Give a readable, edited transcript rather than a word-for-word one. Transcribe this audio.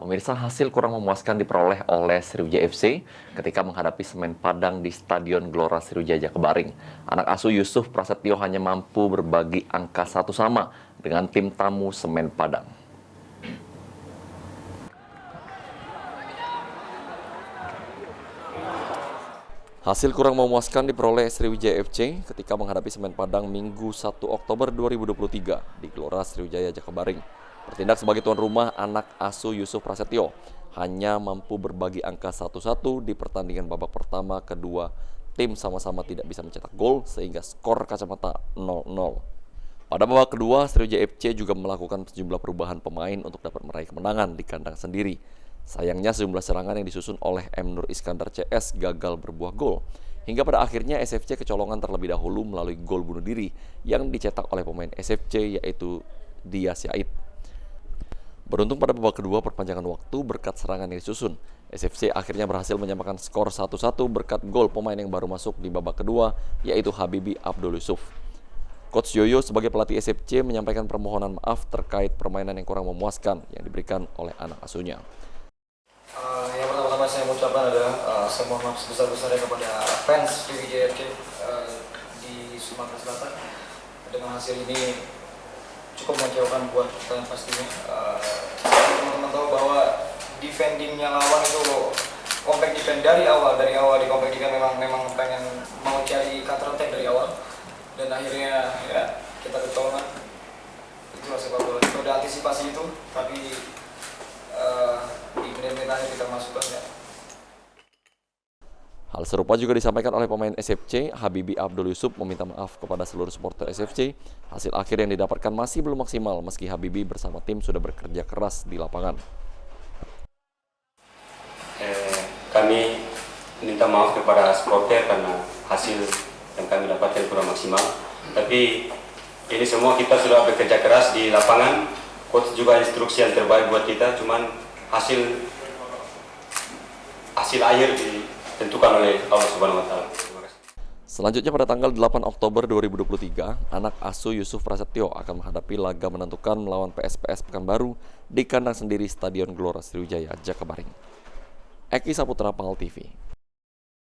Pemirsa, hasil kurang memuaskan diperoleh oleh Sriwijaya FC ketika menghadapi Semen Padang di Stadion Gelora Sriwijaya Jakabaring. Anak asuh Yusuf Prasetyo hanya mampu berbagi angka satu sama dengan tim tamu Semen Padang. Hasil kurang memuaskan diperoleh Sriwijaya FC ketika menghadapi Semen Padang Minggu 1 Oktober 2023 di Gelora Sriwijaya Jakabaring. Bertindak sebagai tuan rumah, anak asuh Yusuf Prasetyo hanya mampu berbagi angka 1-1 di pertandingan babak pertama. Kedua tim sama-sama tidak bisa mencetak gol sehingga skor kacamata 0-0. Pada babak kedua, Sriwijaya FC juga melakukan sejumlah perubahan pemain untuk dapat meraih kemenangan di kandang sendiri. Sayangnya sejumlah serangan yang disusun oleh M. Nur Iskandar CS gagal berbuah gol. Hingga pada akhirnya SFC kecolongan terlebih dahulu melalui gol bunuh diri yang dicetak oleh pemain SFC yaitu Dia Syahid. Beruntung pada babak kedua perpanjangan waktu berkat serangan yang disusun, SFC akhirnya berhasil menyamakan skor 1-1 berkat gol pemain yang baru masuk di babak kedua yaitu Habibi Abdul Yusuf. Coach Yoyo sebagai pelatih SFC menyampaikan permohonan maaf terkait permainan yang kurang memuaskan yang diberikan oleh anak asuhnya. Yang pertama-tama saya mengucapkan adalah saya mohon maaf sebesar-besarnya kepada fans Sriwijaya FC di Sumatera Selatan. Dengan hasil ini cukup mengecewakan buat kalian pastinya. Teman-teman tahu bahwa defendingnya lawan itu compact defend dari awal di compact defend memang pengen mau cari counter attack dari awal dan akhirnya ya kita kecolongan. Itulah sepak bola. Kita udah antisipasi itu tapi di menit-menit akhir kita masukkan ya. Hal serupa juga disampaikan oleh pemain SFC, Habibi Abdul Yusuf meminta maaf kepada seluruh supporter SFC. Hasil akhir yang didapatkan masih belum maksimal meski Habibi bersama tim sudah bekerja keras di lapangan. Kami minta maaf kepada supporter karena hasil yang kami dapatkan kurang maksimal. Tapi ini semua kita sudah bekerja keras di lapangan. Coach juga instruksi yang terbaik buat kita, cuman hasil akhir ditentukan oleh Allah Subhanahu wa Ta'ala. Selanjutnya pada tanggal 8 Oktober 2023, anak asuh Yusuf Prasetyo akan menghadapi laga menentukan melawan PSPS Pekanbaru di kandang sendiri Stadion Gelora Sriwijaya Jakabaring. Eki Saputra, PAL TV.